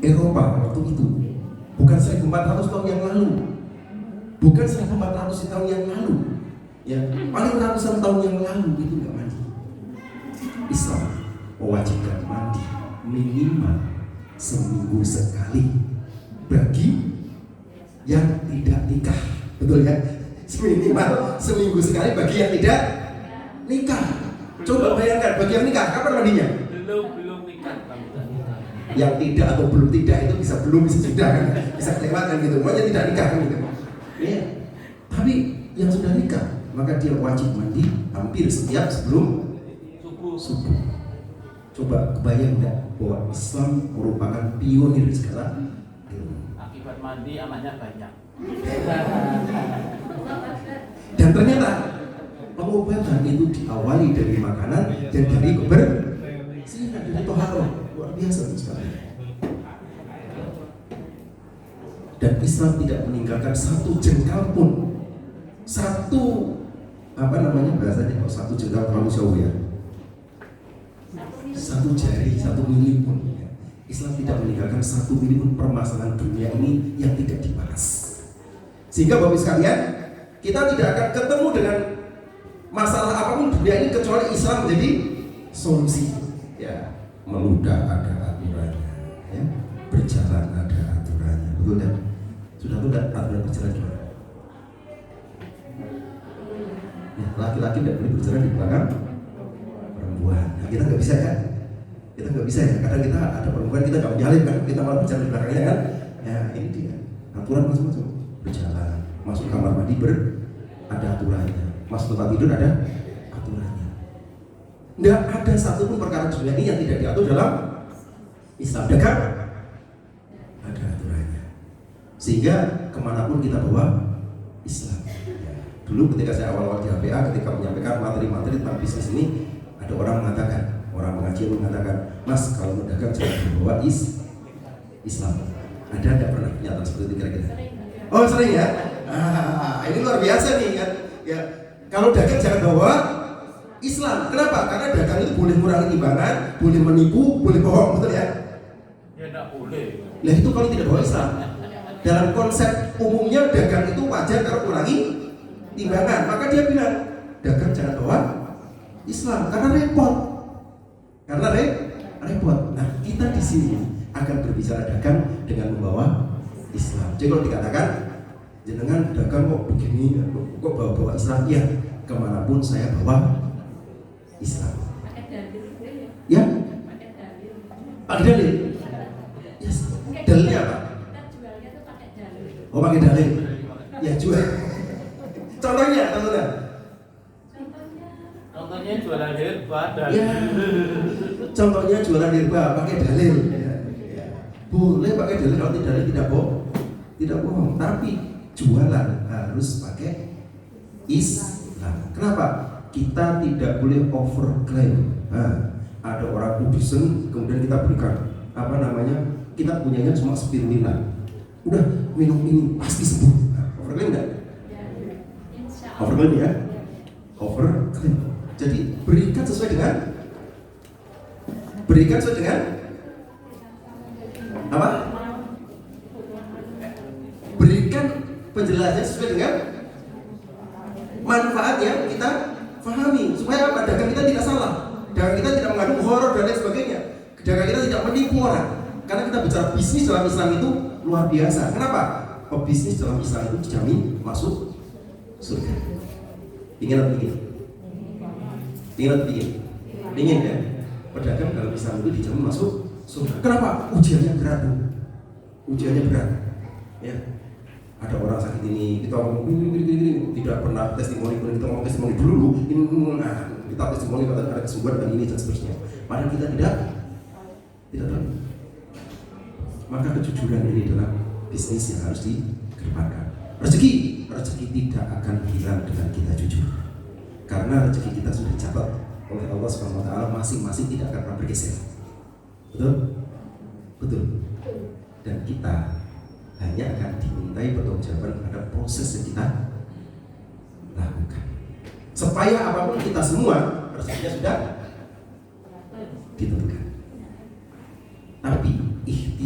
Eropa waktu itu. Bukan 1400 tahun yang lalu. Bukan 1400 tahun yang lalu. Ya, paling ratusan tahun yang lalu itu nggak mandi. Islam mewajibkan mandi minimal seminggu sekali bagi yang tidak nikah, betul ya? Minimal seminggu sekali bagi yang tidak nikah. Coba bayangkan bagi yang nikah kapan mandinya? Belum nikah. Yang tidak atau belum tidak itu bisa belum bisa sudah kan? Bisa kelewatan gitu. Maunya tidak nikah kan gitu. Ya. Tapi yang sudah nikah maka dia wajib mandi hampir setiap sebelum subuh. Coba kebayang enggak bahwa Islam merupakan pionir sekarang. Akibat mandi amalnya banyak. Dan ternyata pengobatan itu diawali dari makanan dan dari kebersihan, dari toharoh. Luar biasa sekali. Dan Islam tidak meninggalkan satu jengkal pun, bahasanya kalau satu jengkal terlalu jauh ya, satu jari, satu mili pun ya. Islam tidak meninggalkan satu mili pun permasalahan dunia ini yang tidak dibahas. Sehingga Bapak sekalian, kita tidak akan ketemu dengan masalah apapun dunia ini kecuali Islam menjadi solusi. Ya, meludah ada aturannya, ya, berjalan ada aturannya, betul kan? Sudah tuh aturan berjalan gimana? Ya, laki-laki tidak boleh berjalan di belakang perempuan. Nah, kita nggak bisa kan? Kita nggak bisa ya. Kadang kita ada perempuan kita nggak menyalip kan? Kita malah berjalan di belakangnya kan? Ya, ini dia aturan masing-masing. Berjalan, masuk kamar mandi ada aturannya, masuk tempat tidur ada aturannya. Nggak ada satupun perkara dunia ini yang tidak diatur dalam Islam. Dekat ada aturannya. Sehingga kemanapun kita bawa Islam. Dulu ketika saya awal-awal di HPA, ketika menyampaikan materi-materi tentang bisnis ini, ada orang mengatakan, orang mengaji mengatakan, Mas kalau mau dagang jangan membawa Islam. Ada nggak pernah pernyataan seperti itu kira-kira? Oh sering ya? Ini luar biasa nih kan? Ya, kalau dagang jangan bawa Islam. Kenapa? Karena dagang itu boleh kurangi timbangan, boleh menipu, boleh bohong, betul ya? Ya nggak boleh. Nah itu kalau tidak bawa Islam. Dalam konsep umumnya dagang itu wajar kalau kurangi timbangan. Maka dia bilang dagang jangan bawa Islam karena repot. Karena repot. Nah kita di sini akan berbicara dagang dengan membawa Islam. Jadi kalau dikatakan jenengan dagang kok begini, kok bawa Islam, ya kemanapun saya bawa Islam. Ya? Pakai dalil. Yes. Dalilnya apa? Oh pakai dalil. Ya jual. Contohnya. Contohnya jualan herba dan Ya. Contohnya jualan herba pakai dalil. Ya. Boleh pakai dalil, kalau tidak dalil tidak bohong. Tapi jualan harus pakai Islam. Kenapa? Kita tidak boleh overclaim. Ada orang Buddhism kemudian kita berikan kita punyanya cuma spirulina. Udah minum ini pasti sembuh. Overclaim enggak? Overclaim ya? Overclaim. Jadi berikan sesuai dengan apa? Berikan penjelasan sesuai dengan manfaat yang kita pahami supaya apa? Dagang kita tidak salah, dagang kita tidak mengandung horor dan lain sebagainya, dagang kita tidak menipu orang. Karena kita bicara bisnis dalam Islam itu luar biasa. Kenapa? Pebisnis dalam Islam itu dijamin masuk surga. Ingin atau ingin? Ingin ya? Pedagang dalam Islam itu dijamin masuk surga. Kenapa? Ujiannya berat, Bu. Ujiannya berat. Ya. Ada orang sakit ini, kita ngomong ini, tidak pernah testimoni, kita ngomong testimoni dulu, kita testimoni ada kesembuhan dan ini dan seterusnya. Padahal kita tidak tahu. Maka kejujuran ini adalah bisnis yang harus dikedepankan. Rezeki tidak akan hilang dengan kita jujur. Karena rezeki kita sudah dicatat oleh Allah Subhanahu wa taala, masing-masing tidak akan pernah bergeser. Betul. Dan kita hanya akan dimintai pertanggungjawaban pada proses yang kita lakukan. Supaya apapun kita semua rezekinya sudah ditentukan. Tapi ikhtiar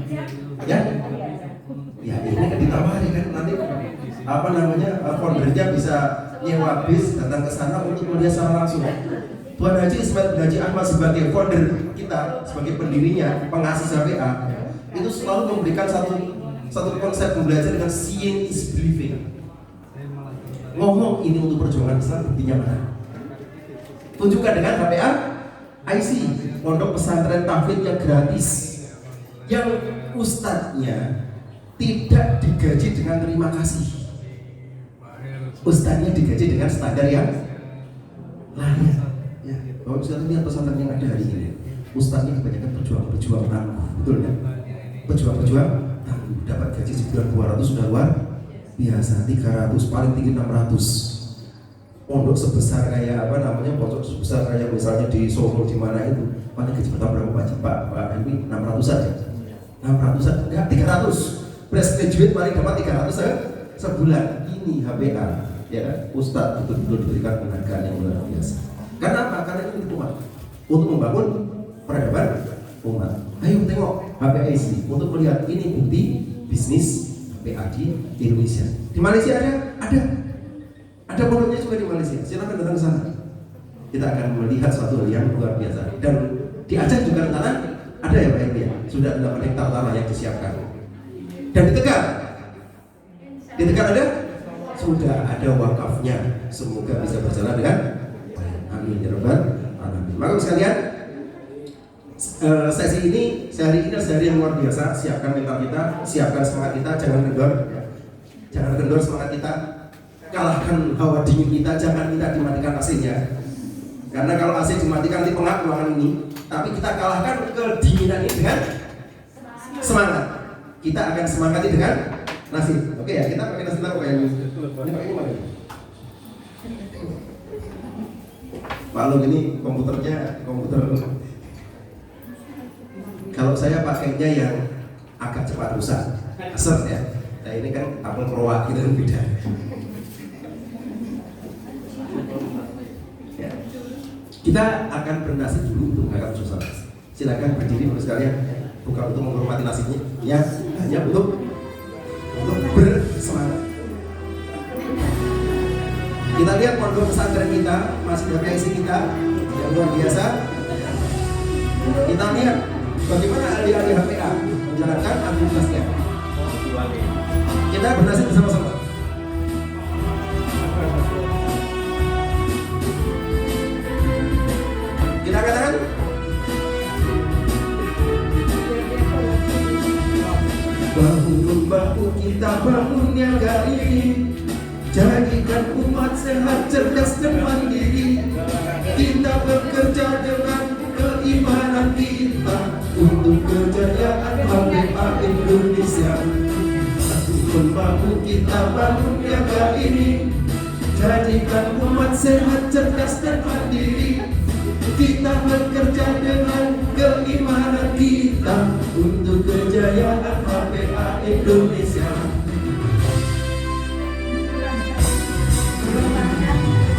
Ya, ya ini kan ditawari kan nanti apa namanya foundernya bisa nyewa bis datang ke sana untuk melihat secara langsung. Tuan Haji Ismail bin Haji Ahmad sebagai founder kita, sebagai pendirinya, pengasas HPA, itu selalu memberikan satu konsep pembelajaran dengan seeing is believing. Ngomong ini untuk perjuangan Islam, buktinya mana? Tunjukkan dengan HPA IC, pondok pesantren tahfidz yang gratis, yang ustadznya tidak digaji dengan terima kasih. Ustadznya digaji dengan standar yang layak. Ya, kalau misalnya lihat pesantren yang ada hari ini, ustadznya kebanyakan berjuang tangguh, betul kan? Berjuang tangguh, dapat gaji sebulan 200 sudah luar biasa, 300 paling tinggi 600. Pondok sebesar kayak apa namanya, pondok sebesar kayak misalnya di Solo di mana itu, paling gaji pertama berapa Pak? Ini 600 saja. 600 enggak 300. Fresh graduate paling dapat 300 sebulan. Ini HPA, ya kan? Ustadz betul-betul diberikan penghargaan yang luar biasa. Karena apa? Karena ini umat untuk membangun peradaban umat. Ayo tengok HPA isi untuk melihat ini bukti bisnis HPA di Indonesia. Di Malaysia ada pondoknya juga di Malaysia. Silakan datang ke sana. Kita akan melihat suatu yang luar biasa. Dan di Aceh juga tanah ada ya Pak ya. Sudah 8 hektar tanah yang disiapkan. Dan di Tegal ada? Sudah ada wakafnya. Semoga bisa berjalan dengan amin ya rabbal alamin. Maka sekalian, sesi ini, sehari yang luar biasa. Siapkan mental kita, siapkan semangat kita, jangan kendor semangat kita. Kalahkan hawa dingin kita, jangan minta dimatikan AC-nya. Karena kalau AC dimatikan nanti pengap ruangan ini. Tapi kita kalahkan kedinginan ini dengan semangat. Kita akan semangati dengan nasi. Oke ya, kita pakai nasi tahu kayak ini. Ini pakai mana? Maklum ini komputer. Kalau saya pakainya yang agak cepat rusak, aset ya. Nah ini kan apel kerowak gitu kan beda. Ya. Kita akan bernasi dulu untuk mengangkat suasana. Silakan berdiri dulu sekalian. Bukan untuk menghormati nasinya, ya hanya untuk bersemangat. Kita lihat pondok pesantren kita, masih ada isi kita yang luar biasa. Kita lihat bagaimana ahli-ahli HPA menjalankan aktivitasnya. Kita bernasib bersama-sama. Kita katakan bahu-bahu kita bangun negara ini, jadikan umat sehat, cerdas dan mandiri. Kita bekerja dengan keimanan kita untuk kejayaan HPA. Indonesia. Satu pun mampu kita bangun negara ini, jadikan umat sehat, cerdas dan mandiri. Kita bekerja dengan keimanan kita untuk kejayaan HPA Indonesia.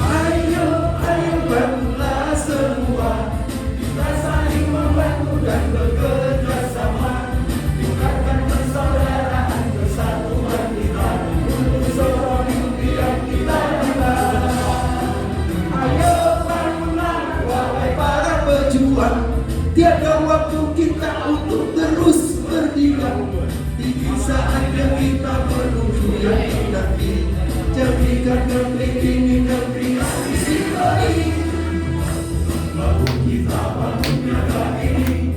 Ayo, ayo bangunlah semua, kita saling membantu dan bekerja sama, tingkatkan persaudaraan persatuan kita untuk sebuah mimpi yang kita dapat. Ayo bangunlah wahai para pejuang, tiada waktu kita untuk terus berdiam. Di saatnya kita menuju yang nanti, jadikan negeri ini negeri yang istiqlal. Mau kita bangun negara ini,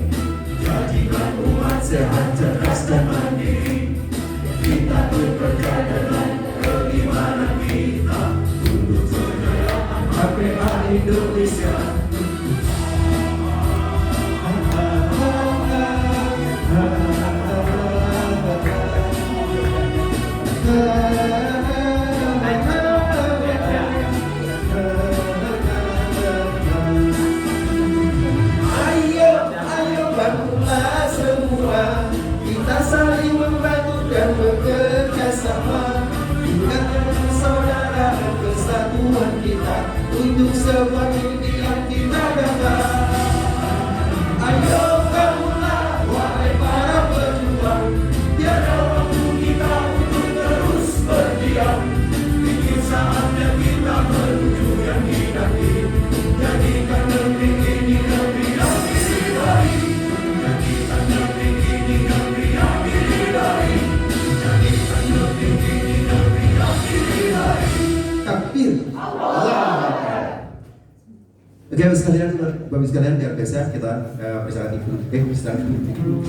jadikan umat sehat, cerdas dan mandiri. Kita bekerja dengan keimanan kita untuk kejayaan HPA Indonesia. Ayo bangunlah semua, kita saling membantu dan bekerja sama, tingkatkan persaudaraan kesatuan kita untuk sebuah mimpi yang kita dapat. Ayo bangunlah wahai para pejuang, tiada waktu kita untuk terus berdiam. Bikin saatnya kita menuju yang dinanti, jadikan negeri ini negeri yang diridai. Jadikan negeri ini negeri yang diridai. Jadikan negeri ini negeri yang diridai. Takbir. Allah. Oke, Bapak sekalian, biar biasa kita persilakan duduk. Bisa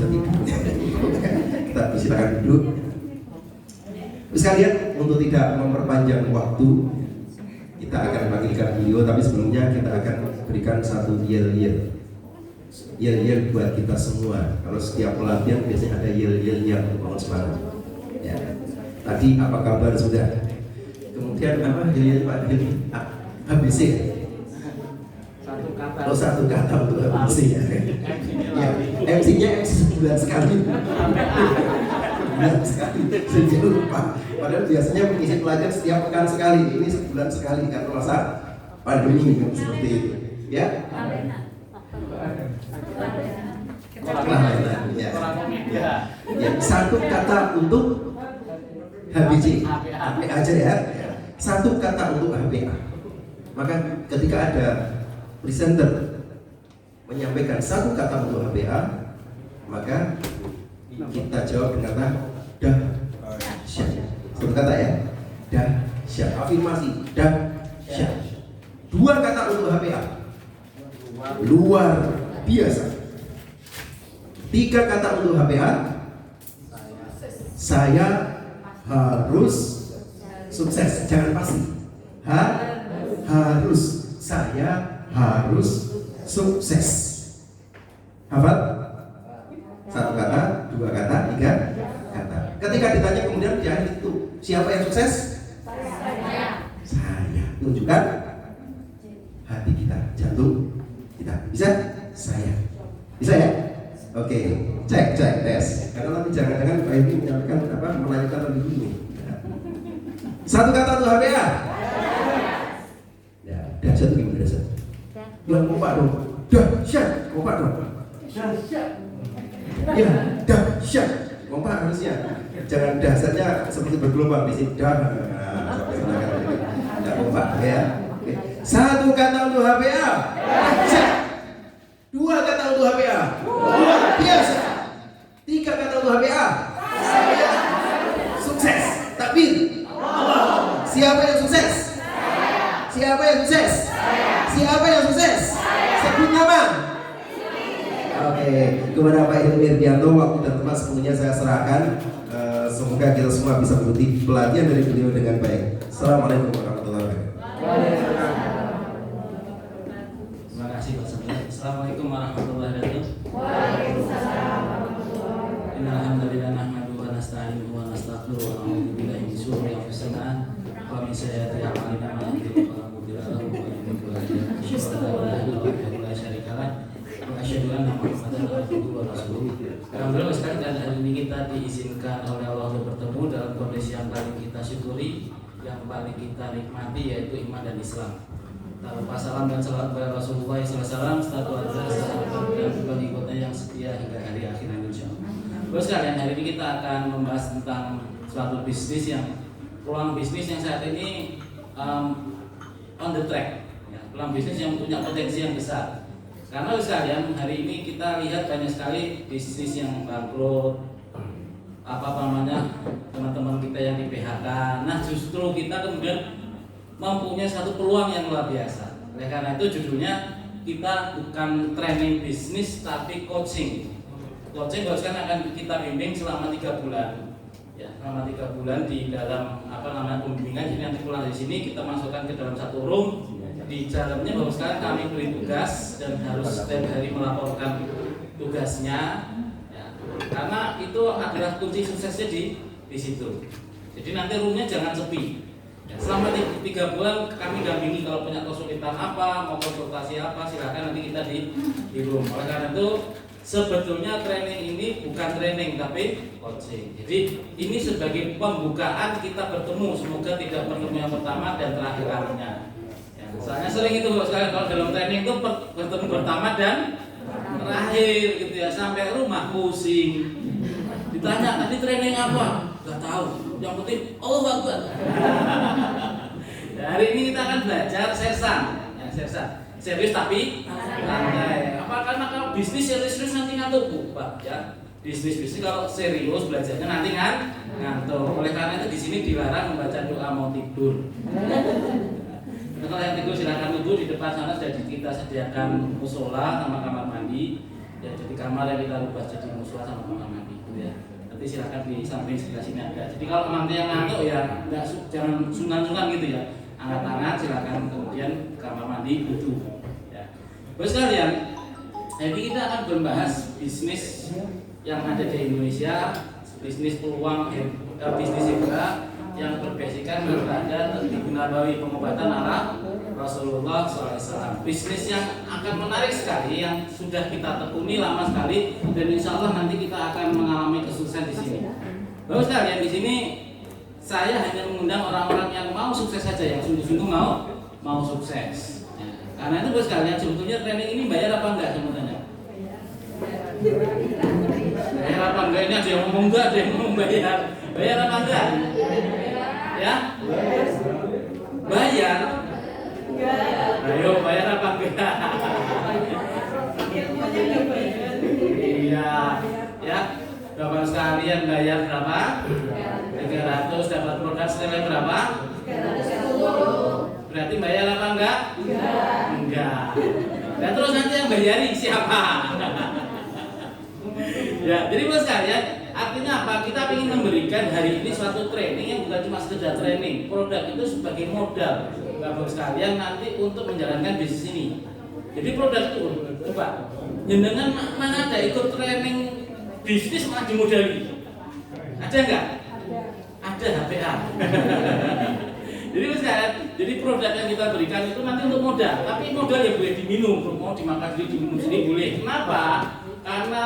tidur. Kita persilakan duduk. Bapak sekalian, untuk tidak memperpanjang waktu, kita akan panggilkan beliau, tapi sebelumnya kita akan berikan satu yel-yel. Yel-yel buat kita semua. Kalau setiap pelatihan biasanya ada yel-yelnya untuk bangun semangat. Ya. Tadi apa kabar sudah? Kemudian apa yel-yel Pak? ABC. Satu kata untuk MC ya. MC-nya MC sebulan sekali. Sebulan sekali. Saya lupa. Padahal biasanya mengisi pelajar setiap pekan sekali. Ini sebulan sekali karena masa pandemi seperti itu. Ya. Ya. Satu kata untuk HBC. HP aja ya. Satu kata untuk HPA. Maka ketika ada presenter menyampaikan satu kata untuk HPA, maka kita jawab dengan kata dahsyat. Satu kata ya, dahsyat. Afirmasi, dahsyat. Dua kata untuk HPA, luar biasa. Tiga kata untuk HPA, saya harus sukses. Jangan pasti. Harus. Saya harus sukses. Hafal? Satu kata, dua kata, tiga kata. Ketika ditanya kemudian di akhir itu, siapa yang sukses? Saya. Tunjukkan hati kita, jantung kita. Bisa? Saya. Bisa ya? Oke, cek, tes. Karena nanti jangan-jangan Pak Ibu menyampaikan menanyakan lebih dulu. Satu kata untuk HPA. Ya, dahsyat itu gimana dahsyat? Bilang kompak dong. Dahsyat, kompak dong. Dahsyat. Ya, dahsyat. Kompak harusnya. Jangan dahsyatnya seperti bergelombang di sini. Tidak kompak ya. Oke. Satu kata untuk HPA. Dahsyat. Dua kata untuk HPA. Luar biasa. Tiga kata untuk HPA. Saya sukses. Takbir. Siapa yang sukses? Siapa yang sukses? Siapa yang sukses? Sebut nama. Oke, kepada Pak Ibu Irdianto, waktu dan tempat sepenuhnya saya serahkan. Semoga kita semua bisa mengikuti pelatihan dari beliau dengan baik. Assalamualaikum warahmatullahi wabarakatuh. Terima kasih Pak Sabar. Assalamualaikum warahmatullahi wabarakatuh. Waalaikumsalam warahmatullahi wabarakatuh. Alhamdulillah nahmaduhu wa nasta'inuhu wa nastaghfiruhu wa na'udzu billahi min shururi anfusina wa min sayyiati a'malina man yahdihillahu fala mudilla lahu wa man yudlil fala hadiya lahu. Asyhadu an la ilaha illallah wa syarika lah wa asyhadu anna Muhammadan abduhu wa rasuluh. Alhamdulillah sekali dan hari ini kita diizinkan oleh Allah untuk bertemu dalam kondisi yang paling kita syukuri, yang paling kita nikmati, yaitu iman dan Islam. Tak lupa salam dan salawat kepada Rasulullah SAW, sahabat dan pengikutnya yang setia hingga hari akhir insyaallah. Terus sekalian, hari ini kita akan membahas tentang suatu bisnis yang peluang bisnis yang saat ini on the track, ya, peluang bisnis yang punya potensi yang besar. Karena sekalian, hari ini kita lihat banyak sekali bisnis yang bangkrut, teman-teman kita yang di PHK. Nah, justru kita kemudian mempunyai satu peluang yang luar biasa. Oleh karena itu judulnya kita bukan training bisnis tapi coaching. Coaching bahkan akan kita bimbing selama 3 bulan. Ya, selama 3 bulan di dalam pembimbingan. Jadi nanti pulang dari sini kita masukkan ke dalam satu room. Di dalamnya bahwa sekarang kami beri tugas dan harus setiap hari melaporkan tugasnya. Ya, karena itu adalah kunci suksesnya di situ. Jadi nanti roomnya jangan sepi. Ya, selama 3 bulan kami dampingi, kalau punya kesulitan apa, mau konsultasi apa, silakan nanti kita di room. Oleh karena itu sebetulnya training ini bukan training tapi coaching. Jadi ini sebagai pembukaan kita bertemu, semoga tidak bertemu yang pertama dan terakhir kalinya. Ya, soalnya sering itu sekali kalau dalam training itu bertemu pertama dan terakhir gitu ya, sampai rumah pusing. Ditanya tadi training apa? Gak tahu. Yang penting Allahu Akbar. Hari ini kita akan belajar sersan, ya, sersan. Serius tapi santai. Apa karena kalau bisnis serius nanti ngantuk, Pak, ya. Bisnis kalau serius belajarnya nanti ngantuk. Oleh karena itu di sini dilarang membaca doa mau tidur. Nah, kalau yang tidur silakan duduk di depan sana, sudah kita sediakan musola sama kamar mandi. Ya, jadi kamar yang kita rubah jadi musola sama kamar mandi, gitu ya. Nanti silakan di samping sebelah sini ada. Jadi kalau nanti yang ngantuk ya jangan sungkan-sungkan gitu ya. Angkat tangan silakan, kemudian kamar mandi duduk. Ya. Terus sekalian, jadi kita akan membahas bisnis yang ada di Indonesia, bisnis peluang bisnis hebat yang berbasiskan berada di Nabawi pengobatan ala Rasulullah SAW. Bisnis yang akan menarik sekali, yang sudah kita tekuni lama sekali, dan insya Allah nanti kita akan mengalami kesuksesan di sini. Bapak sekalian, di sini saya hanya mengundang orang-orang yang mau sukses saja, yang sungguh-sungguh mau sukses. Ya, karena itu Bapak sekalian, sebetulnya training ini bayar apa enggak sebenarnya? Bayar apa enggak? Ini ada yang ngomong enggak, ada yang ngomong bayar. Bayar apa enggak? Ya? Bayar. Ayo bayar apa enggak? Iya, ya. Bapak sekalian bayar berapa? 300, dapat produk senilai berapa? 310. Berarti bayar apa enggak? Enggak. Dan terus nanti yang bayarin siapa? Ya, jadi Bapak sekalian, artinya apa? Kita ingin memberikan hari ini suatu training yang bukan cuma sekedar training. Produk itu sebagai modal Bapak sekalian nanti untuk menjalankan bisnis ini. Jadi produk itu, coba jenengan mana ada ikut training bisnis malah dimodali? Ada enggak? Ada HPA. Jadi misalnya, jadi produk yang kita berikan itu nanti untuk modal, tapi modal ya boleh diminum, mau dimakan sendiri, diminum sendiri boleh. Kenapa? Karena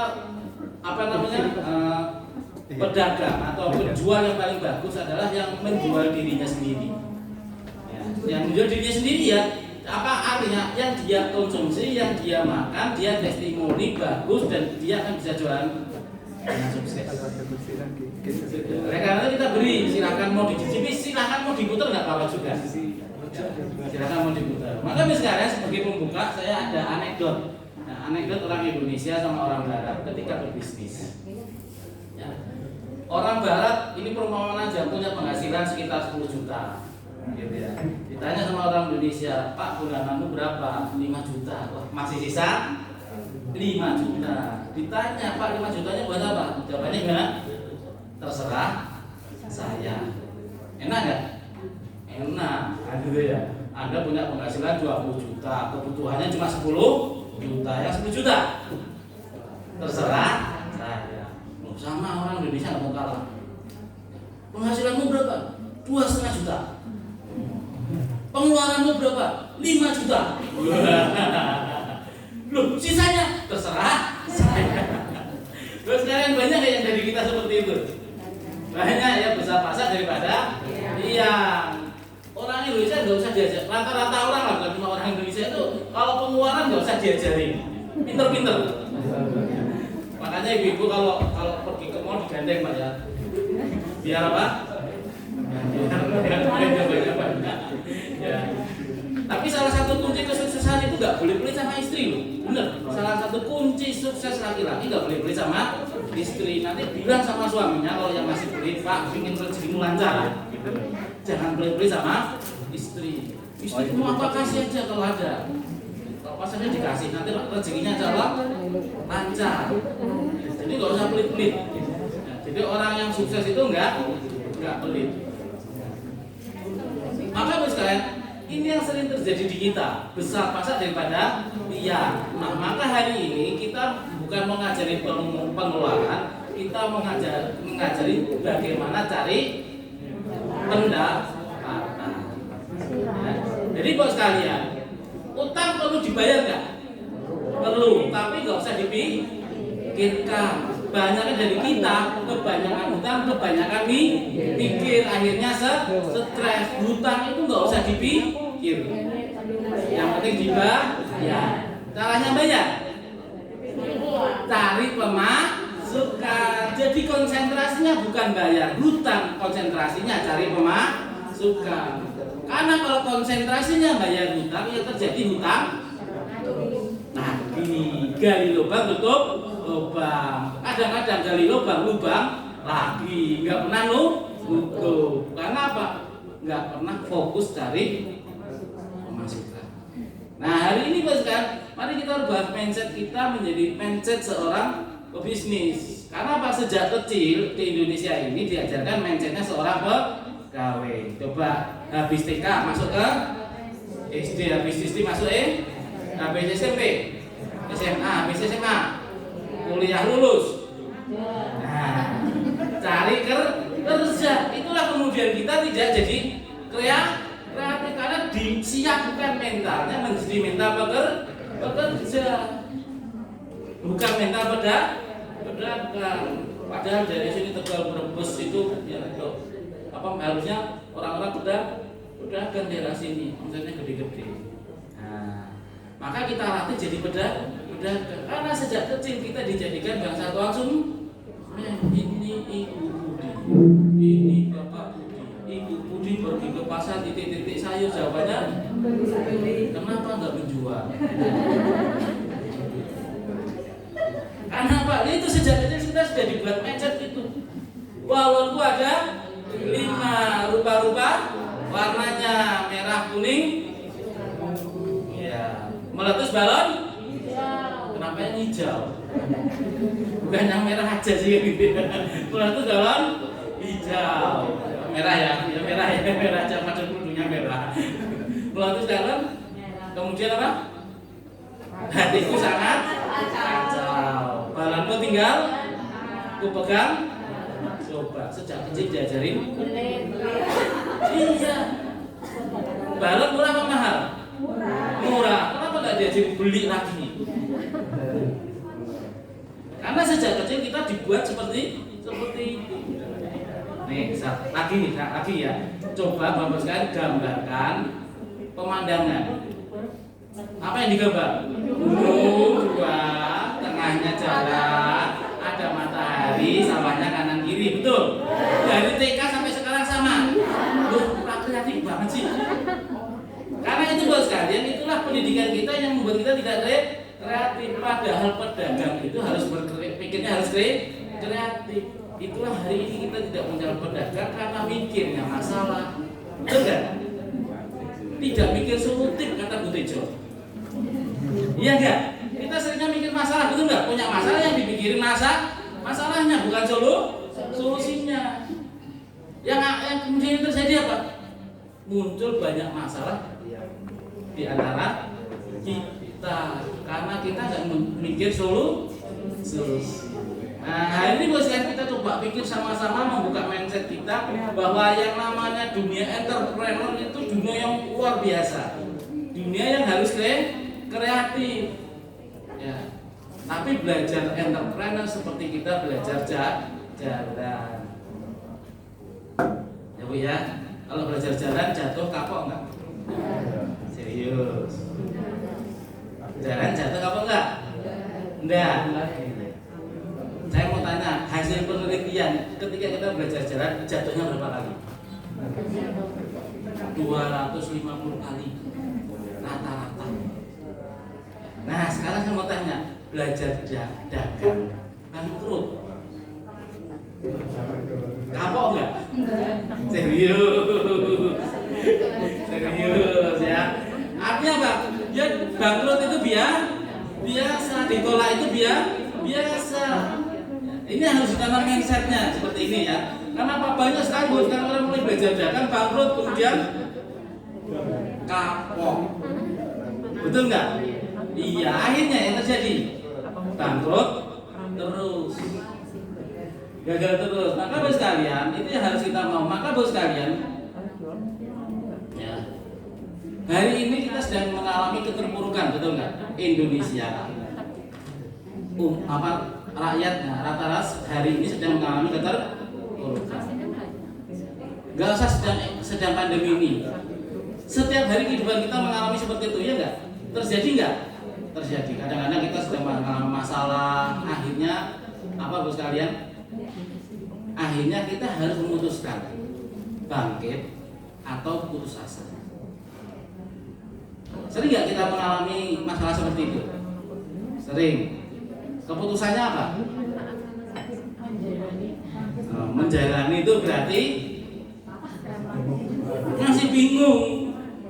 pedagang atau penjual yang paling bagus adalah yang menjual dirinya sendiri. Ya, yang menjual dirinya sendiri ya, apa artinya? Yang dia konsumsi, yang dia makan, dia testimoni bagus dan dia akan bisa jualan dengan sukses. Karena kita beri, silakan mau dicicipi, silakan mau diputar nggak apa-apa juga. Silakan mau diputar. Maka misalnya sebagai pembuka saya ada anekdot. Nah, anekdot orang Indonesia sama orang Barat ketika berbisnis. Ya. Orang Barat ini perumpamaan aja punya penghasilan sekitar 10 juta, gitu ya. Ditanya sama orang Indonesia, Pak bulananmu berapa? 5 juta. Wah, masih sisa 5 juta. Ditanya, Pak 5 jutanya buat apa? Jawabannya gimana? Terserah saya. Enak nggak? Enak, gitu ya. Anda punya penghasilan 20 juta, kebutuhannya cuma 10 juta, ya 10 juta. Terserah saya. sama orang Indonesia nggak mau kalah. Penghasilanmu berapa? 2,5 juta. Pengeluaranmu berapa? 5 juta. Loh, sisanya terserah saya. Terus sekarang banyak yang dari kita seperti itu. Banyak ya besar-besar daripada iya. Orang Indonesia nggak usah diajar. Rata-rata orang lah, bukan cuma orang Indonesia itu kalau pengeluaran nggak usah diajarin. Pinter-pinter. Makanya ibu-ibu kalau pergi ke mall digandeng Pak ya. Biar apa? Biar banyak. Ya. Tapi salah satu kunci kesuksesan itu nggak boleh pelit sama istri loh. Bener. Salah satu kunci sukses laki-laki nggak boleh pelit sama istri. Nanti bilang sama suaminya kalau yang masih pelit, Pak, ingin rezekimu lancar. Jangan pelit-pelit sama istri. Istri mau apa kasih aja kalau ada. Kalau pas aja dikasih, nanti rezekinya Allah lancar. Jadi nggak usah pelit-pelit. Ya, jadi orang yang sukses itu nggak pelit. Maka bos kalian, ini yang sering terjadi di kita, besar pasak daripada iya. Nah, maka hari ini kita bukan mengajari pengeluaran, kita mengajari bagaimana cari pendapatan. Ya. Jadi bos kalian, utang perlu dibayar nggak? Perlu, tapi nggak usah dipikirkan. Banyak dari kita kebanyakan hutang, kebanyakan mikir, akhirnya stres. Hutang itu nggak usah dipikir. Yang penting dibayar. Caranya bayar? Cari pemasukan. Jadi konsentrasinya bukan bayar hutang, konsentrasinya cari pemasukan. Karena kalau konsentrasinya bayar hutang, ya terjadi hutang. Nah, gali lubang tutup lubang. Kadang-kadang gali lubang lagi, nggak pernah nutup. Karena apa? Nggak pernah fokus cari pemasukan. Nah, hari ini bos kan, mari kita ubah mindset kita menjadi mindset seorang pebisnis. Karena apa? Sejak kecil di Indonesia ini diajarkan mindsetnya seorang pegawai. Coba habis TK masuk ke SD, habis SD masuk habis SMP, SMA, habis SMA, kuliah lulus. Nah, cari kerja. Itulah kemudian kita tidak jadi kreatif karena disiapkan mentalnya menjadi mental bekerja, bukan mental pedagang. Padahal dari sini Tegal Brebes itu ya harusnya orang-orang pedagang daerah sini, omsetnya gede-gede. Nah, maka kita latih jadi pedagang. Karena sejak kecil kita dijadikan bangsa konsum. Ini Ibu Budi, ini Bapak Budi. Ibu Budi pergi ke pasar titik-titik sayur, jawabannya kenapa nggak menjual? Karena apa? Itu sejak kecil kita sudah dibuat mindset itu. Balonku ada 5 rupa-rupa, warnanya merah kuning. Ya, meletus balon. Kenapa yang hijau? Bukan yang merah aja sih gitu. Meletus balon hijau. Merah ya, merah aja pada kerudungnya merah. Meletus balon. Kemudian apa? Hatiku sangat kacau. Balonku tinggal ku pegang. Coba sejak kecil diajarin. Iya. Balon murah apa mahal? Murah. Kenapa nggak diajarin beli lagi? Karena sejak kecil kita dibuat seperti itu. Nih, lagi ya. Coba Bapak sekalian gambarkan pemandangan. Apa yang digambar? Gunung, tengahnya jalan, ada matahari, sawahnya kanan kiri, betul? Dari TK sampai sekarang sama. Loh, kreatif banget sih. Karena itu bos sekalian, itulah pendidikan kita yang membuat kita tidak kreatif. Padahal pedagang itu harus pikirnya harus kreatif. Itulah hari ini kita tidak mencari pedagang karena mikirnya masalah. Betul kan? Tidak mikir solutif, kata Bu Tejo. Iya enggak? Kita seringnya mikir masalah, betul enggak? Punya masalah yang dipikirin masalahnya, bukan solusinya. Yang kemudian terjadi apa? Muncul banyak masalah di antara kita karena kita nggak mikir solusi. Nah, hari ini bos kan kita coba pikir sama-sama membuka mindset kita bahwa yang namanya dunia entrepreneur itu dunia yang luar biasa, dunia yang harus kreatif. Ya. Tapi belajar entrepreneur seperti kita belajar jalan. Ya Bu ya, kalau belajar jalan jatuh kapok enggak? Serius. Jalan jatuh kapok enggak? Enggak. Saya mau tanya, hasil penelitian ketika kita belajar jalan jatuhnya berapa kali? 250 kali rata-rata. Nah sekarang saya mau tanya, belajar dagang bangkrut kapok enggak? Serius ya. Artinya apa? Ya bangkrut itu biasa, ditolak itu biasa. Ini harus ditanam mindsetnya seperti ini ya. Karena apa? Banyak sekali buat orang mulai belajar dagang bangkrut kemudian kapok. Betul nggak? Iya, akhirnya yang terjadi bangkrut terus, gagal terus. Maka bos sekalian, itu yang harus kita mau. Maka bos sekalian, ya, hari ini kita sedang mengalami keterpurukan, betul nggak? Indonesia, rakyatnya rata-rata hari ini sedang mengalami keterpurukan. Gak usah sedang pandemi ini. Setiap hari kehidupan kita mengalami seperti itu, ya enggak? Terjadi enggak? Terjadi. Kadang-kadang kita sedang mengalami masalah. Akhirnya apa bos kalian? Akhirnya kita harus memutuskan bangkit atau putus asa. Sering nggak kita mengalami masalah seperti itu? Sering. Keputusannya apa? Menjalani itu berarti masih bingung.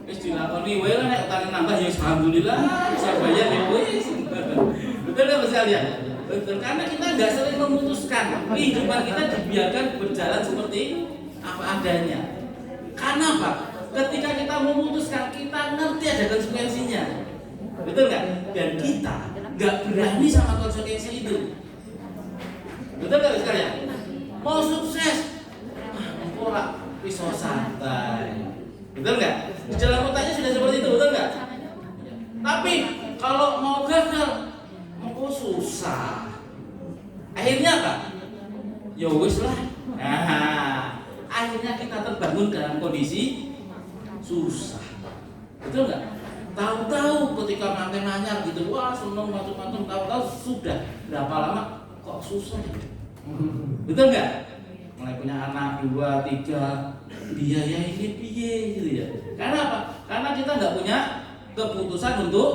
Wis dilakoni wae nek utang nambah ya alhamdulillah bisa bayar ya wis. Betul enggak Mas kalian? Betul, karena kita enggak sering memutuskan. Kehidupan kita dibiarkan berjalan seperti apa adanya. Karena apa? Ketika kita memutuskan, kita ngerti ada konsekuensinya. Betul enggak? Dan kita enggak berani sama konsekuensi itu. Betul enggak Mas kalian? Mau sukses, ora pisau santai. Betul nggak? Di dalam otaknya sudah seperti itu, betul nggak? Tapi kalau mau gagal, mau susah. Akhirnya apa? Ya wis lah. Nah, akhirnya kita terbangun dalam kondisi susah. Betul nggak? Tahu-tahu ketika manten anyar gitu, wah seneng macam-macam, tahu-tahu sudah berapa lama kok susah. Betul nggak? Mulai punya anak 2, 3, biaya ini piye gitu ya. Karena apa? Karena kita nggak punya keputusan untuk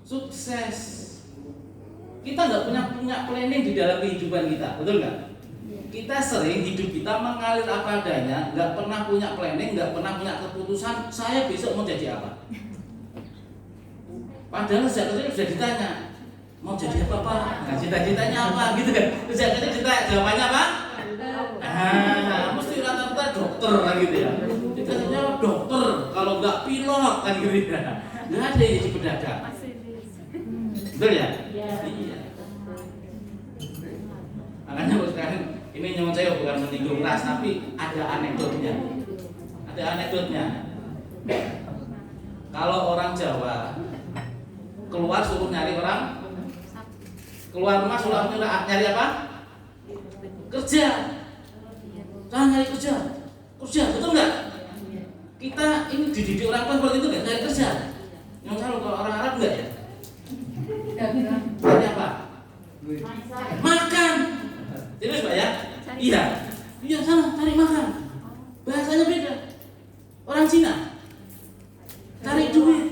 sukses. Kita nggak punya planning di dalam kehidupan kita, betul nggak? Kita sering hidup kita mengalir apa adanya, nggak pernah punya planning, nggak pernah punya keputusan. Saya besok mau jadi apa? Padahal sejak kecil sudah ditanya, mau jadi apa Pak? Nah, cita-citanya apa gitu kan? Sejak kecil ditanya jawabannya apa? Mesti rata-rata dokter kan gitu ya. Cita-citanya dokter, kalau nggak pilot kan gitu ya. Nggak ada yang jadi pedagang. Betul ya? Iya. Makanya sekarang ini nyuwun saya bukan menyinggung ras, tapi ada anekdotnya. Ada anekdotnya. Kalau orang Jawa keluar suruh nyari orang, keluar rumah suruh nyari apa? Kerja. Jangan nyari kerja, betul nggak? Kita ini dididik orang tua seperti itu nggak, nyari kerja. Yang selalu kalau orang Arab nggak ya? Cari apa? Makan. Terus Pak ya? Iya. Iya sana cari makan. Bahasanya beda. Orang Cina cari duit.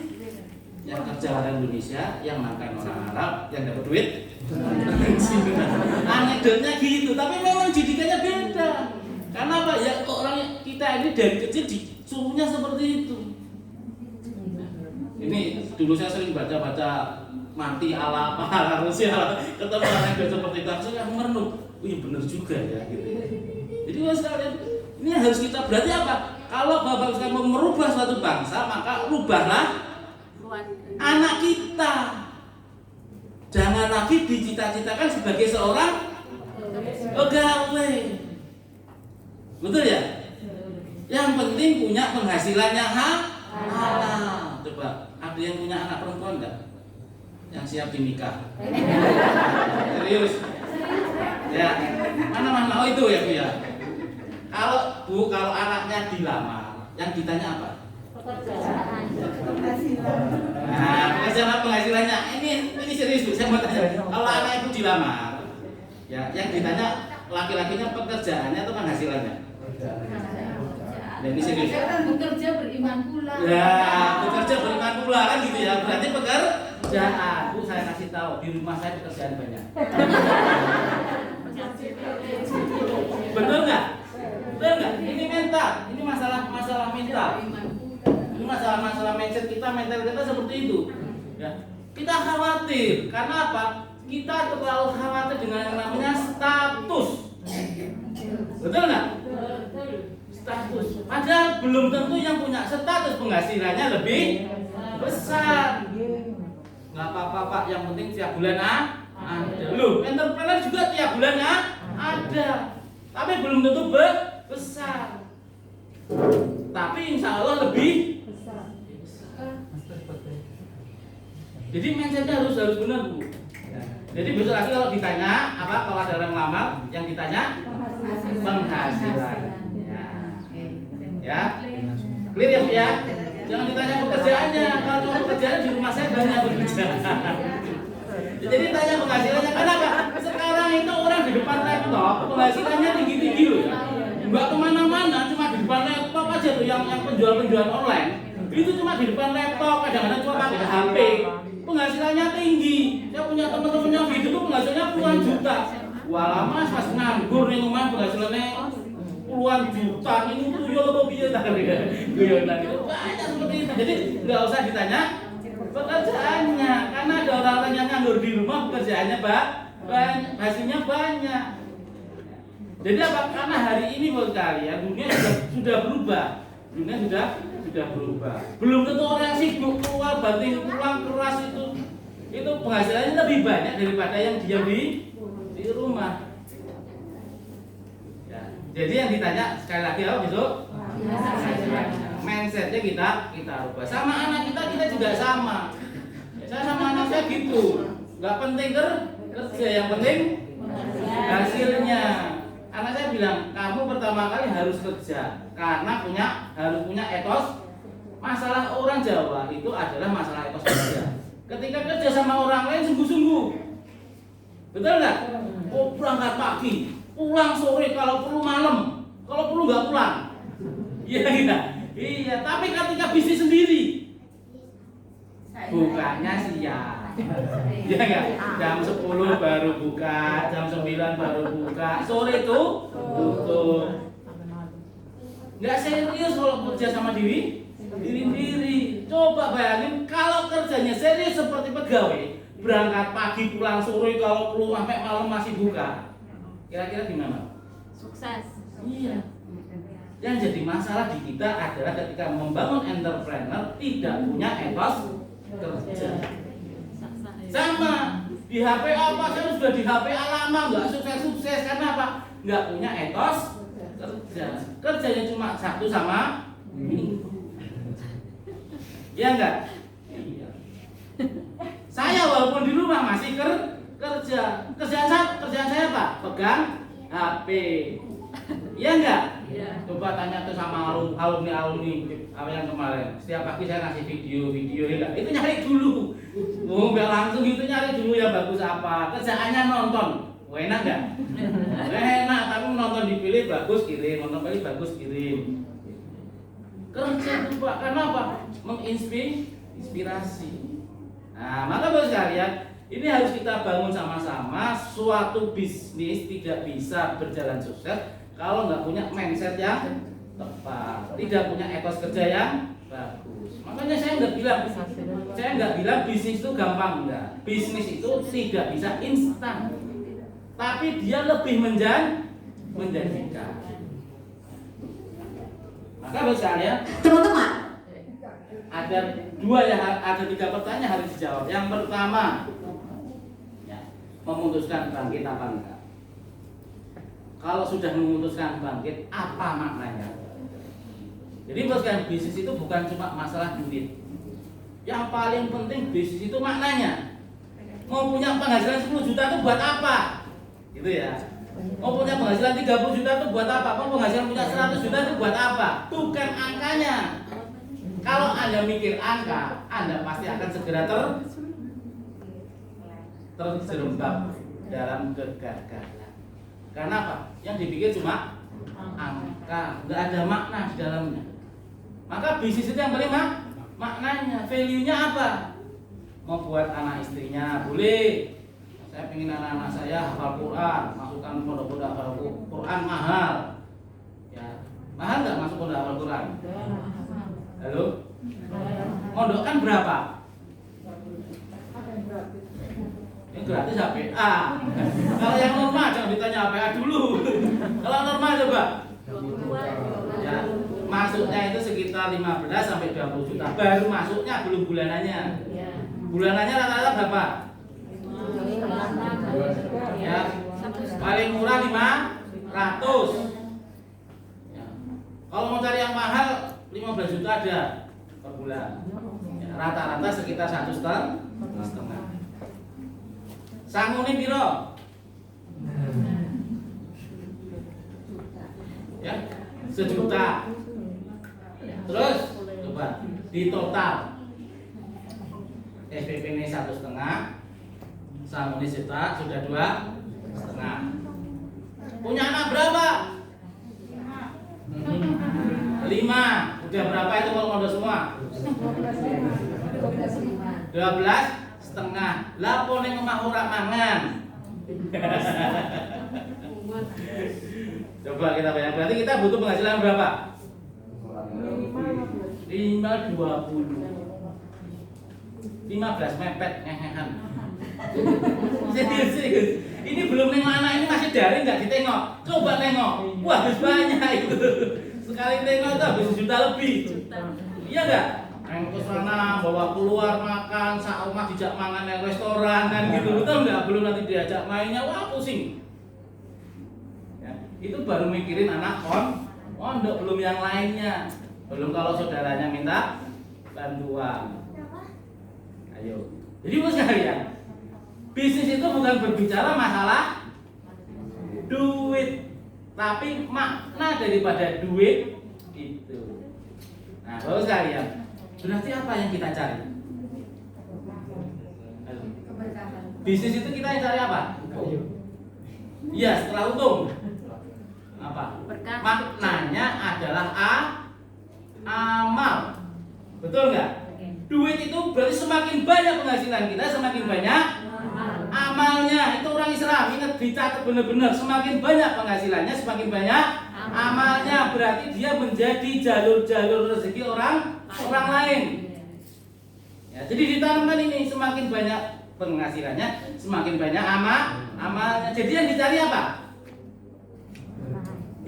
Yang kerja orang Indonesia, yang makan orang Arab, yang dapat duit. Anekdotnya gitu, tapi memang didikannya beda. Karena apa ya, orang kita ini dari kecil disuruhnya seperti itu. Ini dulu saya sering baca mati ala Rusia, ketemu anekdot seperti itu, saya merenung, wih bener juga ya gitu. Jadi sekalian, ini harus kita berarti apa? Kalau Bapak sekalian mau merubah suatu bangsa, maka rubahlah anak kita. Jangan lagi dicita-citakan sebagai seorang pegawai. Betul ya? Yang penting punya penghasilan yang halal. Coba, ada yang punya anak perempuan enggak? Yang siap dinikah? Serius? Ya, mana mau itu ya Bu ya? Kalau anaknya dilamar, yang ditanya apa? Pekerjaan. Nah, penghasilannya ini serius Bu, saya mau tanya. Kalau anak ibu dilamar, ya, yang ditanya laki-lakinya pekerjaannya atau penghasilannya? Nah, ini serius. Bekerja beriman pula. Ya, bekerja beriman pula kan gitu ya. Berarti pekerjaan. Bu, saya kasih tahu di rumah saya pekerjaan banyak. Betul nggak? Betul nggak? Ini mental. Ini masalah mental. Ini masalah mindset kita, mental kita seperti itu. Ya. Kita khawatir karena apa? Kita terlalu khawatir dengan yang namanya status. Betul nggak? Status. Padahal belum tentu yang punya status penghasilannya lebih besar. Nggak apa-apa Pak, yang penting tiap bulan ada. Loh, entrepreneur juga tiap bulan ada. Tapi belum tentu besar. Tapi insya Allah lebih besar. Jadi mindsetnya harus benar Bu. Jadi besok lagi kalau ditanya apa, kalau ada orang lamar yang ditanya penghasilan. Ya, clear ya Bu ya. Jangan ditanya pekerjaannya. Kalau cuma pekerjaannya di rumah saya banyak bekerja. Jadi tanya penghasilannya. Kenapa? Sekarang itu orang di depan laptop penghasilannya tinggi-tinggi loh ya. Enggak kemana-mana, cuma di depan laptop aja tuh yang penjual online. Itu cuma di depan laptop, kadang-kadang cuma pakai HP. Penghasilannya tinggi. Saya punya teman-teman yang gitu tuh penghasilannya puluhan juta. Walah mas nganggur nih rumah penghasilannya puluhan juta. Ini tuyul apa piye tadi ya? Guyonan itu banyak seperti itu. Jadi nggak usah ditanya pekerjaannya, karena ada orang-orang yang nganggur di rumah pekerjaannya banyak, hasilnya banyak. Jadi apa? Karena hari ini menurut kalian dunia sudah berubah. Dunia sudah berubah. Belum tentu orang sibuk keluar banting tulang keras itu penghasilannya lebih banyak daripada yang diam di rumah. Ya. Jadi yang ditanya sekali lagi apa besok? Mindsetnya kita rubah. Sama anak kita juga sama. Saya sama anak saya gitu. Nggak penting kerja, yang penting hasilnya. Anak saya bilang, kamu pertama kali harus kerja karena harus punya etos. Masalah orang Jawa itu adalah masalah etos kerja. Ketika kerja sama orang lain sungguh-sungguh, betul nggak? Oh, berangkat pagi, pulang sore, kalau perlu malam, kalau perlu nggak pulang. Iya. Tapi ketika bisnis sendiri, bukanya siang. Iya nggak? Jam 10 baru buka, jam 9 baru buka, sore itu tutup. Nggak serius kalau kerja sama diri. Coba bayangin kalau kerjanya serius seperti pegawai, berangkat pagi pulang sore, kalau perlu sampai malam masih buka. Kira-kira gimana? Sukses. Iya. Yang jadi masalah di kita adalah ketika membangun entrepreneur tidak punya etos kerja. Sama di HP apa, saya sudah di HP lama nggak sukses karena apa? Nggak punya etos kerja. Kerjanya cuma Sabtu sama Minggu. Iya enggak? Iya. Saya walaupun di rumah masih kerja. Kerjaan saya apa? Pegang HP. Iya enggak? Iya. Coba tanya tuh sama alumni apa yang kemarin. Setiap pagi saya ngasih video ya. Itu nyari dulu. Enggak langsung gitu, nyari dulu yang bagus apa. Kerjaannya nonton. Enak enggak? Enak, tapi nonton dipilih bagus kirim, nonton pilih bagus kirim. Kerja itu Pak, karena apa? Menginspirasi. Nah, maka bos sekalian, ini harus kita bangun sama-sama. Suatu bisnis tidak bisa berjalan sukses kalau nggak punya mindset yang tepat, tidak punya etos kerja yang bagus. Makanya saya nggak bilang bisnis itu gampang, enggak. Bisnis itu tidak bisa instan, tapi dia lebih menjanjikan. Maka bos sekalian, teman-teman, ada 3 pertanyaan harus dijawab. Yang pertama, ya, memutuskan bangkit apa enggak. kalau sudah memutuskan bangkit, apa maknanya? Jadi boskan, bisnis itu bukan cuma masalah duit. Yang paling penting bisnis itu maknanya. Mau punya penghasilan 10 juta itu buat apa? Gitu ya. Mau punya penghasilan 30 juta itu buat apa? Mau penghasilan punya 100 juta itu buat apa? Bukan angkanya. Kalau Anda mikir angka, Anda pasti akan segera terjerembab dalam kegagalan. Karena apa? Yang dipikir cuma angka, nggak ada makna di dalamnya. Maka bisnis itu yang paling maknanya, value-nya apa? Mau buat anak istrinya boleh. Saya ingin anak-anak saya hafal Quran, masukkan pondok-pondok hafal Quran mahal. Ya, mahal nggak masuk pondok hafal Quran? Halo? Pondok kan berapa? Yang gratis HPA. Kalau yang normal jangan ditanya HPA dulu. Kalau normal coba. Ya, masuknya itu sekitar 15 sampai 20 juta. Baru masuknya, belum bulanannya. Bulanannya rata-rata berapa? Ya, paling murah 500. Ya. Kalau mau cari yang mahal 15 juta ada per bulan. Ya, rata-rata sekitar 1,5. Sangune piro? Ya, 1 juta. Terus coba di total SPP ini 1,5, sangune juta sudah 2,5. Punya anak berapa? 5. Udah berapa itu kalau modal semua? 12,5. Lapo ning omah ora mangan. Coba kita bayangkan, berarti kita butuh penghasilan berapa? 5,20. 15 mepet ngehehan. Serius. Ini belum nengok anak, ini masih daring nggak ditengok. Coba nengok. Wah, habis banyak itu. Sekali tengok itu habis 1 juta lebih. Iya enggak? Nengok ke sana, bawa keluar makan, sak rumah dijak mangan yang restoran kan gitu. Betul enggak? Belum nanti diajak mainnya, wah pusing. Ya, itu baru mikirin anak pondok, belum yang lainnya. Belum kalau saudaranya minta bantuan. Ayo. Jadi bos sekalian, bisnis itu bukan berbicara masalah duit, tapi makna daripada duit itu. Nah, bos sekalian, berarti apa yang kita cari? Bisnis itu kita yang cari apa? Iya, setelah untung. Apa? Maknanya adalah amal. Betul nggak? Duit itu berarti semakin banyak penghasilan kita, semakin banyak amalnya. Itu orang Islam, ingat dicatat benar-benar. Semakin banyak penghasilannya, semakin banyak amalnya. Berarti dia menjadi jalur-jalur rezeki orang lain. Ya, jadi ditanamkan ini, semakin banyak penghasilannya, semakin banyak amalnya. Jadi yang dicari apa?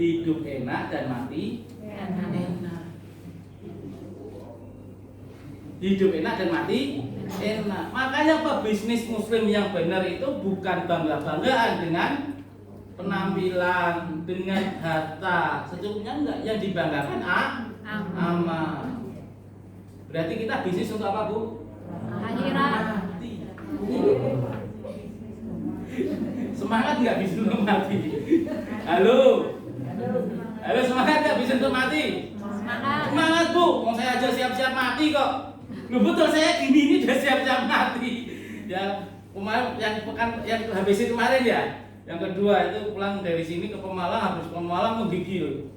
Hidup enak dan mati enak. Hidup enak dan mati enak. Makanya pebisnis muslim yang benar itu bukan bangga-banggaan dengan penampilan, dengan harta. Secukupnya enggak, yang dibanggakan amal. Berarti kita bisnis untuk apa, Bu? Akhirat. Mati. Semangat nggak bisnis untuk mati? Halo? Halo, semangat nggak bisnis untuk mati? Semangat, Bu. Mau saya aja siap-siap mati kok. Loh, betul, saya gini ini udah siap-siap mati. Ya, kemarin yang habis itu kemarin ya. Yang kedua itu pulang dari sini ke Pemalang, habis Pemalang menggigil.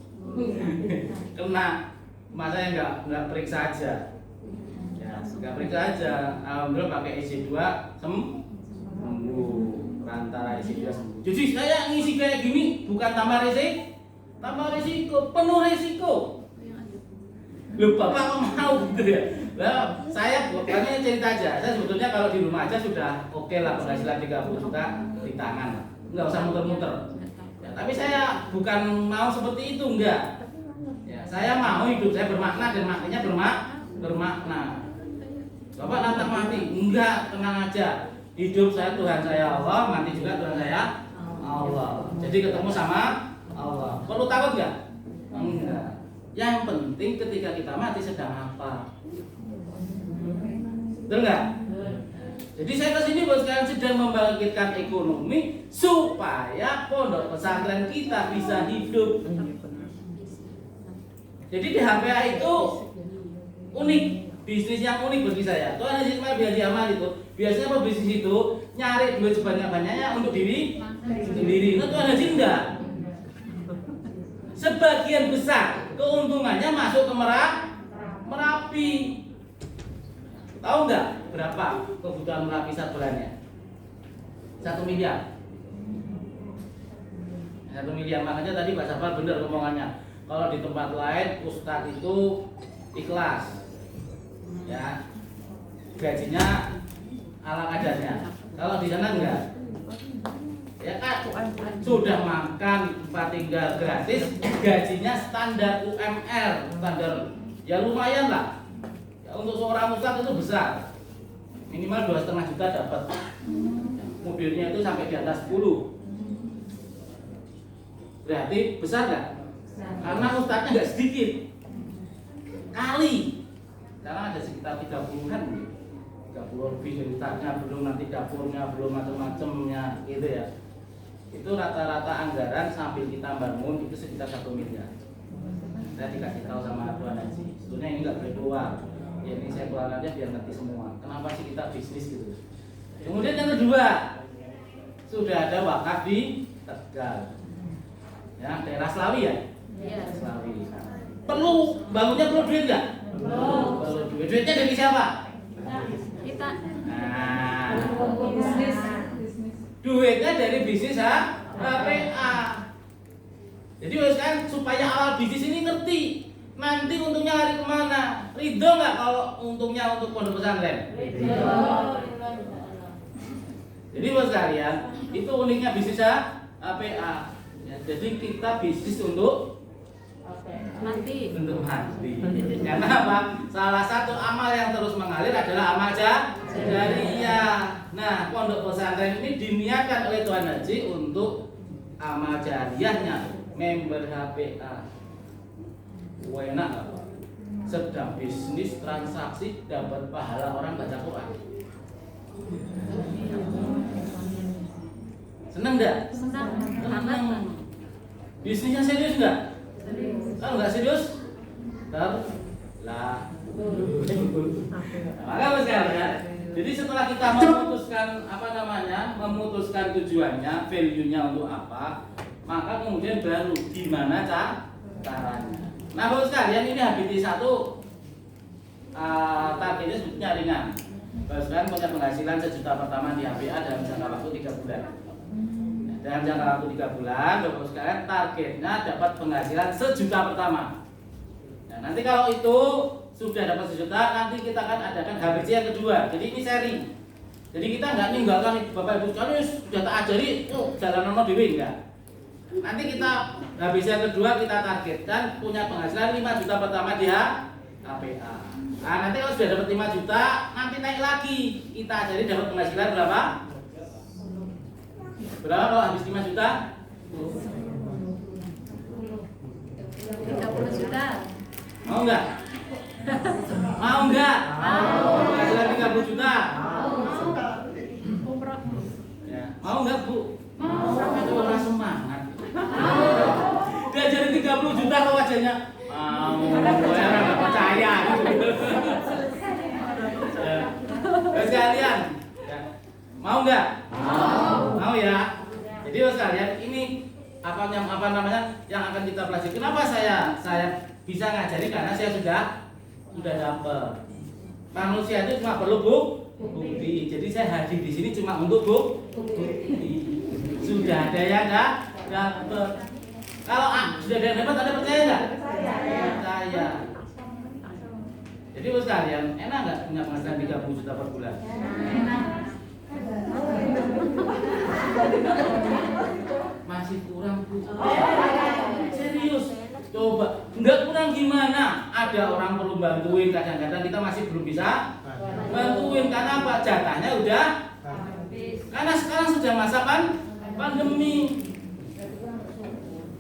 Kena, masa yang nggak periksa aja. Ya, nggak periksa aja. Alhamdulillah pakai IC2 sembuh. Perantara IC2 sembuh. Jadi saya ngisi kayak gini bukan tambah risiko, penuh risiko. Loh, Bapak kok mau gitu ya? Lah, saya bukannya cerita aja. Saya sebetulnya kalau di rumah aja sudah oke lah, penghasilan 30 juta di tangan. Enggak usah muter-muter. Ya, tapi saya bukan mau seperti itu, enggak. Ya, saya mau hidup saya bermakna dan maknanya bermakna. Bapak nantang mati? Enggak, tenang aja. Hidup saya Tuhan saya Allah, mati juga Tuhan saya Allah. Jadi ketemu sama Allah. Perlu takut nggak? Enggak. Yang penting ketika kita mati sedang apa? Betul nggak? Jadi saya kesini buat sekarang sedang membangkitkan ekonomi supaya pondok pesantren kita bisa hidup. Jadi di HPA itu unik, bisnis yang unik bagi saya. Tuan Haji Ismail Haji Amal itu biasanya pebisnis itu nyari duit sebanyak-banyaknya untuk diri sendiri. Nah Tuan Haji enggak. Sebagian besar keuntungannya masuk ke Merapi. Tahu nggak berapa kebutuhan Merapi satu bulannya? 1 miliar. 1 miliar, makanya tadi Pak Safar benar omongannya. Kalau di tempat lain Ustadz itu ikhlas, ya gajinya ala kadarnya. Kalau di sana enggak, ya kan sudah makan tempat tinggal gratis, gajinya standar UMR, standar ya lumayan lah. Ya, untuk seorang ustadz itu besar, minimal 2,5 juta dapat. Mobilnya itu sampai di atas 10. Berarti besar nggak? Karena ustadznya nggak sedikit. Kali sekarang ada sekitar 30-an, 30 lebih dari ustadznya, belum nanti dapurnya, belum macam-macamnya gitu ya. Itu rata-rata anggaran sambil kita bangun itu sekitar 1 miliar. Saya dikasih tahu sama Tuan Haji, sebetulnya ini nggak boleh keluar. Ya ini saya keluarkan aja biar ngerti semua. Kenapa sih kita bisnis gitu? Kemudian yang kedua, sudah ada wakaf di Tegal, ya daerah Slawi ya. Iya. Slawi. Perlu bangunnya perlu duit nggak? Perlu duit. Duitnya dari siapa? Kita. Nah, Bisnis. duitnya dari bisnis HPA. Jadi kan supaya awal bisnis ini ngerti nanti untungnya lari kemana. Ridho nggak kalau untungnya untuk pondok pesantren? Jadi bos sekalian, itu uniknya bisnis HPA. Ya, jadi kita bisnis untuk Mati. Karena apa? Salah satu amal yang terus mengalir adalah amal jariyah. Nah, pondok pesantren ini diniatkan oleh Tuan Haji untuk amal jariyahnya member HPA. Enak nggak Pak? Sedang bisnis transaksi dapat pahala orang baca Quran. Seneng nggak? Senang. Seneng. Bisnisnya serius nggak? Kalau nggak serius, lah. Maka bos ya. Jadi setelah kita memutuskan tujuannya, value-nya untuk apa, maka kemudian baru gimana caranya. Nah bos sekalian, ini HBT 1 targetnya sebetulnya ringan. Bos sekalian punya penghasilan 1 juta pertama di HPA dalam jangka waktu 3 bulan. Dalam jangka waktu 3 bulan, Bapak sekalian targetnya dapat penghasilan 1 juta pertama. Nah, nanti kalau itu sudah dapat 1 juta, nanti kita akan adakan HBC yang kedua. Jadi ini seri. Jadi kita nggak ninggalkan Bapak Ibu sekalian sudah tak ajari, jalan nomor dewi enggak. Nanti kita HBC yang kedua kita targetkan punya penghasilan 5 juta pertama di HPA. Nah, nanti kalau sudah dapat 5 juta, nanti naik lagi. Kita ajari dapat penghasilan berapa? Berapa kalau habis 5 juta? 30 juta. Mau enggak? Mau enggak? Mau. Penghasilan 30 juta? Umroh. Ya. Mau enggak Bu? Mau. Itu orang semangat. Diajarin 30 juta ke wajahnya. Mau. Ya nggak percaya gitu. Ya. Terus kalian? Ya. Mau enggak? Mau ya. Jadi sekalian ini apa namanya yang akan kita pelajari. Kenapa saya bisa ngajari karena saya sudah dapat. Manusia itu cuma perlu bukti. Jadi saya hadir di sini cuma untuk bukti. Sudah ada yang dapat. Kalau sudah ada yang dapat, Anda percaya nggak? Percaya. Jadi sekalian, enak nggak punya penghasilan 30 juta per bulan? Masih kurang Bu. Serius. Coba, enggak kurang gimana? Ada orang perlu bantuin, kadang-kadang kita masih belum bisa bantuin karena apa? Jatahnya udah. Karena sekarang sudah masa pandemi.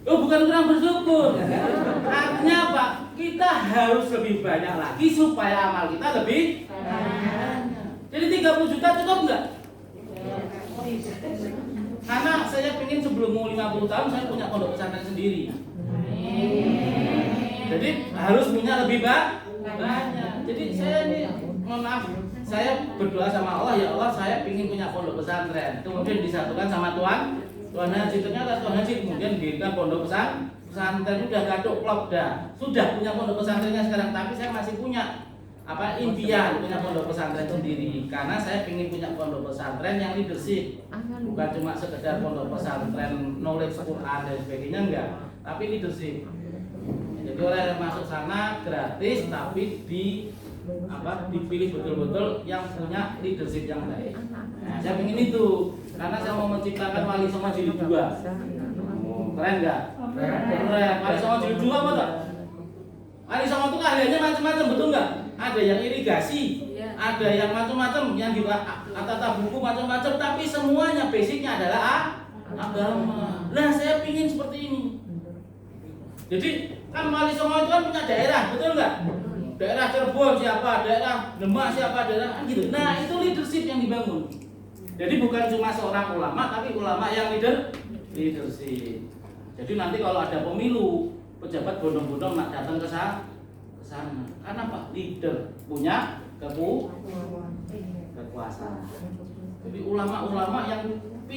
Oh, bukan kurang bersyukur. Artinya apa? Kita harus lebih banyak lagi supaya amal kita lebih banyak. Jadi 30 juta cukup nggak? Karena saya ingin sebelum mau 50 tahun saya punya pondok pesantren sendiri. Jadi harus punya lebih banyak. Jadi saya ini, mohon maaf, saya berdoa sama Allah, ya Allah saya ingin punya pondok pesantren. Kemudian disatukan sama Tuhan Haji, ternyata Tuhan Haji kemudian dirikan pondok pesantren udah gaduh klop dah. Sudah punya pondok pesantrennya sekarang, tapi saya masih punya impian punya pondok pesantren sendiri. Karena saya ingin punya pondok pesantren yang leadership. Bukan cuma sekedar pondok pesantren knowledge Quran dan sebagainya, enggak, tapi leadership. Jadi orang yang masuk sana gratis, tapi dipilih betul-betul yang punya leadership yang baik. Nah, saya ingin itu karena saya mau menciptakan Wali Songo Jilid 2. Keren nggak? Keren. Wali Songo Jilid 2 apa tak? Wali Songo itu keahliannya macam-macam, betul nggak? Ada yang irigasi, ada yang macam-macam, yang di tata buku macam-macam, tapi semuanya basicnya adalah agama. Nah, saya ingin seperti ini. Jadi kan Wali Songo itu kan punya daerah, betul nggak? Daerah Cirebon siapa, daerah Demak siapa, daerah gitu. Nah, itu leadership yang dibangun. Jadi bukan cuma seorang ulama, tapi ulama yang leadership. Jadi nanti kalau ada pemilu, pejabat bondong-bondong nak datang ke sana. Karena apa? Leader punya kekuasaan. Jadi ulama-ulama yang